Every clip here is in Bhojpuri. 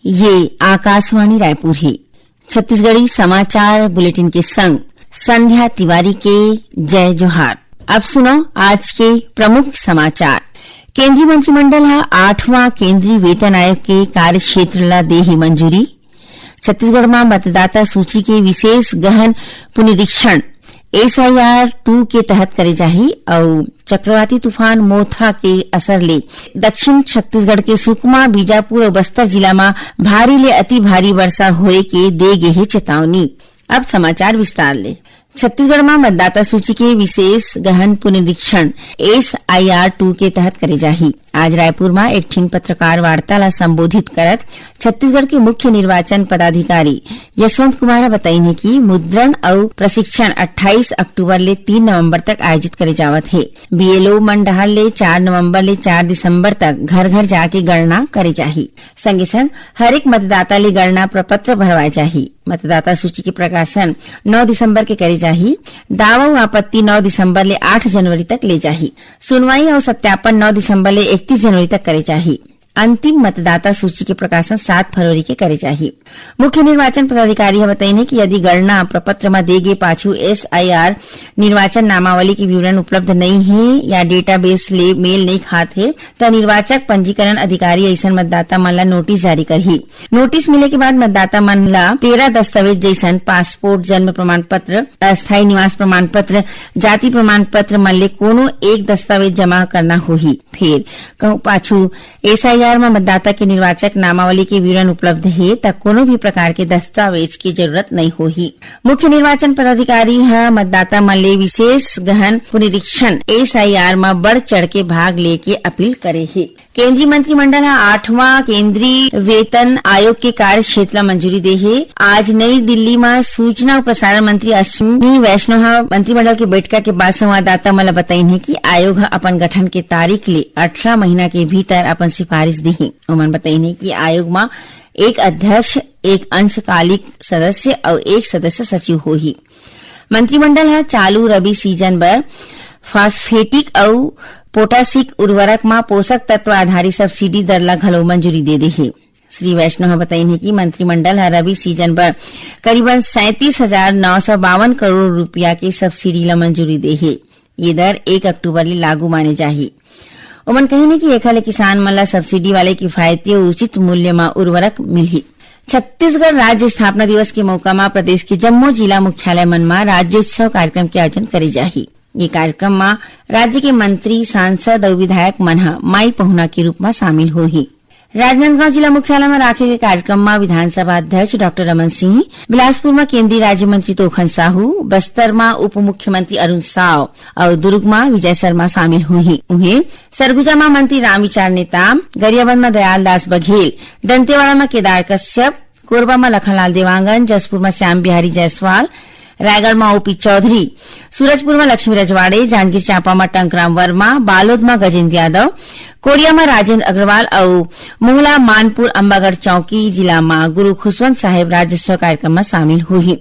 ये आकाशवाणी रायपुर है। छत्तीसगढ़ी समाचार बुलेटिन के संग संध्या तिवारी के जय जोहार। अब सुनो आज के प्रमुख समाचार। केंद्रीय मंत्रिमंडल हा 8वां केंद्रीय वेतन आयोग के कार्यक्षेत्र ला देही मंजूरी। छत्तीसगढ़ में मतदाता सूची के विशेष गहन पुनरीक्षण SIR 2 के तहत करे जाही और चक्रवाती तूफान मोथा के असर ले दक्षिण छत्तीसगढ़ के सुकमा, बीजापुर और बस्तर जिला में भारी ले अति भारी वर्षा होए के दे गे हे चेतावनी। अब समाचार विस्तार ले। छत्तीसगढ़ में मतदाता सूची के विशेष गहन पुनरीक्षण SIR 2 के तहत करे जाही। आज रायपुर में एक ठीन पत्रकार वार्ता ला संबोधित करत छत्तीसगढ़ के मुख्य निर्वाचन पदाधिकारी यशवंत कुमार बताइने कि मुद्रण और प्रशिक्षण 28 अक्टूबर ले 3 नवंबर तक आयोजित करे जावत है। BLO मन डहर ले 4 नवंबर ले 4 दिसंबर तक घर घर जाके गणना करे जाही। संगे संग हर एक मतदाता ले गणना प्रपत्र भरवाए जाही। मतदाता सूची के प्रकाशन 9 दिसंबर के करे जाही। दावा व आपत्ति 9 दिसंबर ले 8 जनवरी तक ले जाही। सुनवाई और सत्यापन 9 दिसंबर ले 31 जनवरी तक करे जाही। अंतिम मतदाता सूची के प्रकाशन 7 फरवरी के करे जाही। मुख्य निर्वाचन पदाधिकारी ने बताइने कि यदि गणना प्रपत्र में दे गए पाछू SIR निर्वाचन नामावली के विवरण उपलब्ध नहीं है या डेटाबेस ले मेल नहीं खात है तो निर्वाचक पंजीकरण अधिकारी ऐसा मतदाता मन ला नोटिस जारी करही। नोटिस मिले के बाद मतदाता मन ला 13 दस्तावेज जैसन पासपोर्ट, जन्म प्रमाण पत्र, अस्थायी निवास प्रमाण पत्र, जाति प्रमाण पत्र मन ले कोनो एक दस्तावेज जमा करना होही। फिर कहूं पाछू SIR में मतदाता के निर्वाचक नामावली के विवरण उपलब्ध है तब कोनो भी प्रकार के दस्तावेज की जरूरत नहीं होगी। मुख्य निर्वाचन पदाधिकारी मतदाता मन ले विशेष गहन पुनरीक्षण SIR में बढ़ चढ़ के भाग लेके अपील करे है। केंद्रीय मंत्रिमंडल 8वां केंद्रीय वेतन आयोग के कार्य क्षेत्र मंजूरी दे है। आज नई दिल्ली में सूचना और प्रसारण मंत्री अश्विनी वैष्णव मंत्रिमंडल की बैठक के बाद संवाददाता मन बताइन है कि आयोग अपन गठन के तारीख ले 18 महीना के भीतर अपन सिफारिश दी है। उमन बताइन है कि आयोग में एक अध्यक्ष, एक अंशकालिक सदस्य और एक सदस्य सचिव होही। मंत्रिमंडल चालू रबी सीजन बर फास्फेटिक और पोटासिक उर्वरक में पोषक तत्व आधारित सब्सिडी दर ला घलो मंजूरी दे दी है। श्री वैष्णव बताइन है कि मंत्रिमंडल रबी सीजन पर करीबन 37,952 करोड़ रुपया के सब्सिडी ला मंजूरी दे है। ये दर 1 अक्टूबर ले लागू माने जाही। उमन कहिने कि एखा ले किसान मन ला सब्सिडी वाले किफायती और उचित मूल्य में उर्वरक मिलही। छत्तीसगढ़ राज्य स्थापना दिवस के मौका में प्रदेश के जम्मू जिला मुख्यालय मन में राज्योत्सव कार्यक्रम के आयोजन करे जाही। ये कार्यक्रम में राज्य के मंत्री, सांसद और विधायक मन माई पहुना के रूप में शामिल होही। राजनांदगांव जिला मुख्यालय में राखे गए कार्यक्रम में विधानसभा अध्यक्ष डॉक्टर रमन सिंह, बिलासपुर में केंद्रीय राज्य मंत्री तोखन साहू, बस्तर में उप मुख्यमंत्री अरुण साव और दुर्ग में विजय शर्मा शामिल हुई। उन्हें सरगुजा में मंत्री रामविचार नेताम, गरियाबंद में दयाल दास बघेल, दंतेवाड़ा में केदार कश्यप, कोरबा में लखनलाल देवांगन, जसपुर में श्याम बिहारी जायसवाल, रायगढ़ में OP चौधरी, सूरजपुर में लक्ष्मी रजवाड़े, जांजगीर चांपा में टंकराम वर्मा, बालोद में गजेंद्र यादव, कोरिया में राजेंद्र अग्रवाल और मोहला, मानपुर, अंबागढ़ चौकी जिला में गुरु खुशवंत साहेब राज्योत्सव कार्यक्रम में शामिल हुई।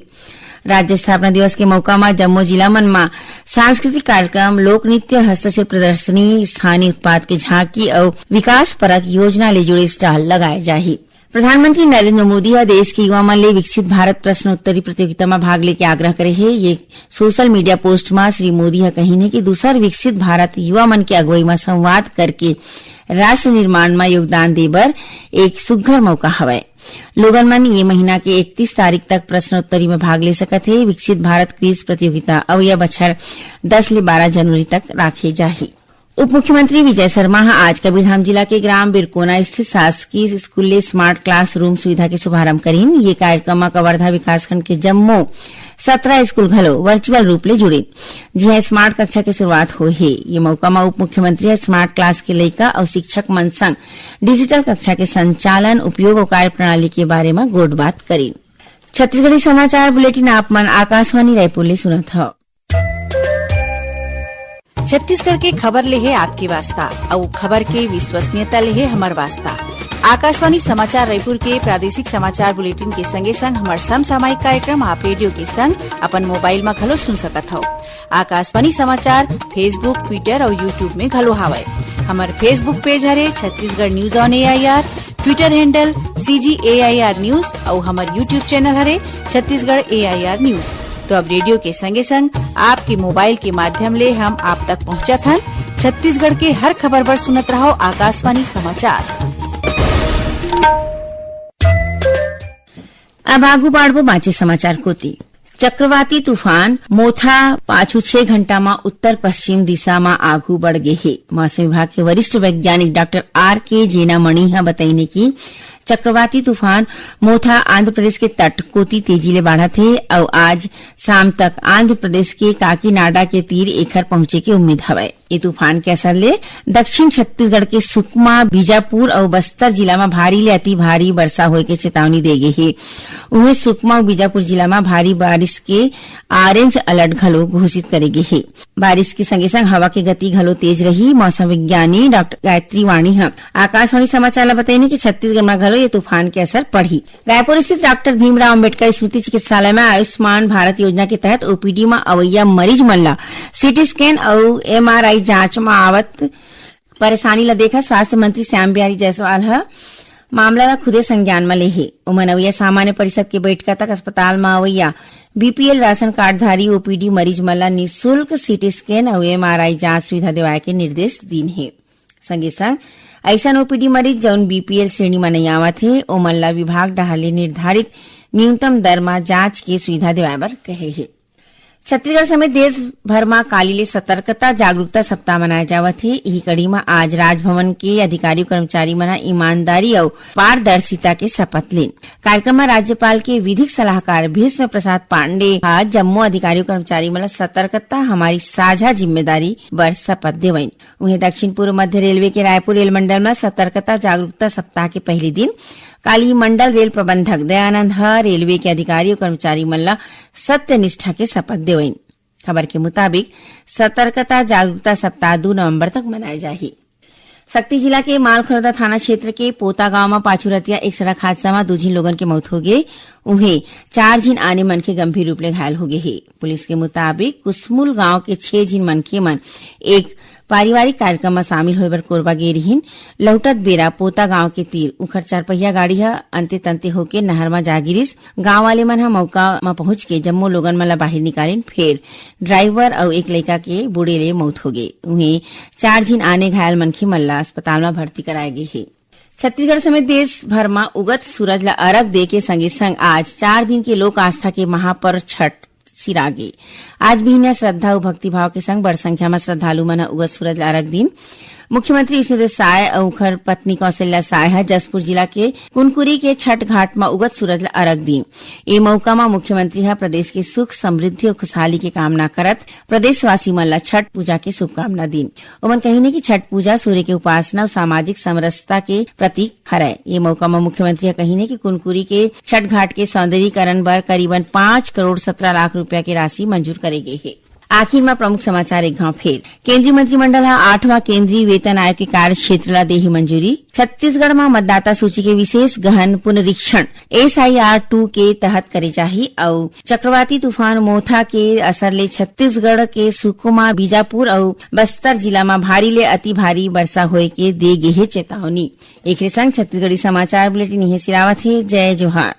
राज्य स्थापना दिवस के मौका में जम्मू जिला मन में सांस्कृतिक कार्यक्रम, लोक नृत्य, हस्तशिल्प प्रदर्शनी, स्थानीय उत्पाद के झांकी और विकास परक योजना ले जुड़े स्टॉल लगाए जाही। प्रधानमंत्री नरेंद्र मोदी देश के युवा मन ले विकसित भारत प्रश्नोत्तरी प्रतियोगिता में भाग लेके आग्रह करे है। ये सोशल मीडिया पोस्ट में श्री मोदी कहिने कि दूसर विकसित भारत युवा मन के अगुवाई में संवाद करके राष्ट्र निर्माण में योगदान देबर एक सुघ्घर मौका हवय। लोगन मन ये महीना के 31 तारीख तक प्रश्नोत्तरी में भाग ले सकत है। विकसित भारत क्विज प्रतियोगिता अवया बछर 10 ले 12 जनवरी तक राखे जाही। उप मुख्यमंत्री विजय शर्मा आज कबीरधाम जिला के ग्राम बिरकोना स्थित शासकीय स्कूल ले स्मार्ट क्लास रूम सुविधा के शुभारंभ करीन। ये कार्यक्रम कवर्धा विकासखंड के जम्मू 17 स्कूल घलो वर्चुअल रूप ले जुड़े, जिहा स्मार्ट कक्षा की शुरुआत हो है। ये मौका में उप मुख्यमंत्री स्मार्ट क्लास के लइका और शिक्षक मन संग डिजिटल कक्षा के संचालन, उपयोग और कार्य प्रणाली के बारे में गोट बात करीन। छत्तीसगढ़ी समाचार बुलेटिन आप मन आकाशवाणी रायपुर ले सुनत हो। छत्तीसगढ़ के खबर ले है आपके वास्ता और खबर के विश्वसनीयता ले है हमार वास्ता। आकाशवाणी समाचार रायपुर के प्रादेशिक समाचार बुलेटिन के संगे संग हमार समसामयिक कार्यक्रम आप रेडियो के संग अपन मोबाइल में घलो सुन सकत हो। आकाशवाणी समाचार फेसबुक, ट्विटर और यूट्यूब में घलो हावय। हमार फेसबुक पेज हरे Chhattisgarh news on AIR, Twitter handle CGAIR news और हमारे यूट्यूब चैनल हरे छत्तीसगढ़ AIR न्यूज। तो अब रेडियो के संगे संग आपके मोबाइल के माध्यम ले हम आप तक पहुंचत हन। छत्तीसगढ़ के हर खबर पर सुनत रहो आकाशवाणी समाचार। अब आगू बाढ़बो बाँचे समाचार कोती। चक्रवाती तूफान मोथा पाछू 6 घंटा में उत्तर पश्चिम दिशा में आगू बढ़ गए है। मौसम विभाग के वरिष्ठ वैज्ञानिक डॉक्टर RK जेनामणि बताइने की चक्रवाती तूफान मोथा आंध्र प्रदेश के तट कोती तेजी ले बढ़ा थे और आज शाम तक आंध्र प्रदेश के काकीनाडा के तीर एखर पहुंचे के उम्मीद हवय। ये तूफान के असर ले दक्षिण छत्तीसगढ़ के सुकमा, बीजापुर और बस्तर जिला में भारी ले अति भारी वर्षा होए के चेतावनी दे गई है। उन्हें सुकमा और बीजापुर जिला में भारी बारिश के ऑरेंज अलर्ट घलो घोषित करे गए है। बारिश के संगे संग हवा की गति घलो तेज रही। मौसम विज्ञानी डॉक्टर गायत्री वाणी आकाशवाणी समाचार ला बताइने की छत्तीसगढ़ में ये तूफान के असर पड़ी। रायपुर स्थित डॉक्टर भीमराव अंबेडकर स्मृति चिकित्सालय में आयुष्मान भारत योजना के तहत OPD में अवैया मरीज मन ला CT स्कैन और MRI जांच में आवत परेशानी ला देखा स्वास्थ्य मंत्री श्याम बिहारी जायसवाल मामला ला खुदे संज्ञान में ले है। उमन अवैया सामान्य परिषद के बैठक तक अस्पताल में अवैया BPL राशन कार्डधारी OPD मरीज मन ला निःशुल्क CT स्कैन और MRI जांच सुविधा देवाए के निर्देश दीन है। संगे संग ऐसा OPD मरीज जौन BPL श्रेणी में नहीं आवत है ओमन ला विभाग डहाले निर्धारित न्यूनतम दर में जांच की सुविधा देवाए बर कहे है। छत्तीसगढ़ समेत देश भर में काली ले सतर्कता जागरूकता सप्ताह मनाया जावत है। यही कड़ी में आज राजभवन के अधिकारी कर्मचारी मना ईमानदारी और पारदर्शिता के शपथ लेन। कार्यक्रम में राज्यपाल के विधिक सलाहकार भीष्म प्रसाद पांडे आज जम्मू अधिकारी कर्मचारी मला सतर्कता हमारी साझा जिम्मेदारी बर शपथ देवइन। उन्हें दक्षिण पूर्व मध्य रेलवे के रायपुर रेल मंडल में सतर्कता जागरूकता सप्ताह के पहले दिन काली मंडल रेल प्रबंधक दयानंद रेलवे के अधिकारी और कर्मचारी मल्ला सत्य निष्ठा के शपथ देवइन। खबर के मुताबिक सतर्कता जागरूकता सप्ताह 2 नवंबर तक मनाया जाही। सक्ती जिला के मालखरौदा थाना क्षेत्र के पोता गांव में पाछुरतिया एक सड़क हादसा में 2 झिन लोगन के मौत हो गए। उन्हें 4 झिन आने मन के गंभीर रूप ले घायल हो गए है। पुलिस के मुताबिक कुसमुल गांव के 6 झिन मन के मन एक पारिवारिक कार्यक्रम में शामिल होए बर कोरबा गे रहिन। लौटत बेरा पोता गांव के तीर उखर 4 पहिया गाड़ी अंते तंते होके नहर में जा गिरिस। गांव वाले मन मौका में पहुंच के जम्मो लोगन मन ला बाहर निकालिन। फिर ड्राइवर और एक लड़का के बूढ़े ले मौत हो गए। उन्हें 4 झिन आने घायल मनखी मन ला अस्पताल में भर्ती कराए गए है। छत्तीसगढ़ समेत देश भर में उगत सूरज ला अर्घ दे के संगे संग आज 4 दिन के लोक आस्था के महापर्व छठ सिरागे। आज भी श्रद्धा और भक्तिभाव के संग बड़ संख्या में श्रद्धालु मन उगत सूरज ला अर्घ दिन। मुख्यमंत्री विष्णुदेव साय और उखर पत्नी कौशल्या साय जसपुर जिला के कुनकुरी के छठ घाट में उगत सूरज ला अर्घ दी। ए मौका में मुख्यमंत्री प्रदेश के सुख समृद्धि और खुशहाली की कामना करत प्रदेशवासी मन ला छठ पूजा के शुभकामना दी। उमन कहिने की छठ पूजा सूर्य के उपासना और सामाजिक समरसता के प्रतीक हरय। ये मौका में मुख्यमंत्री कहिने की कुनकुरी के छठ घाट के सौंदर्यीकरण बर करीबन 5 करोड़ 17 लाख रुपया की राशि मंजूर करे गई है। आखिर में प्रमुख समाचार एक गांव फेर। केंद्रीय मंत्रिमंडल 8वां केंद्रीय वेतन आयोग के कार्य क्षेत्र ला देही मंजूरी। छत्तीसगढ़ में मतदाता सूची के विशेष गहन पुनरीक्षण SIR 2 के तहत करे जाही और चक्रवाती तूफान मोथा के असर ले छत्तीसगढ़ के सुकमा, बीजापुर और बस्तर जिला में भारी ले अति भारी वर्षा होए के दे गे हे चेतावनी। एक संग छत्तीसगढ़ी समाचार बुलेटिन यही सिरावत है। जय जोहार।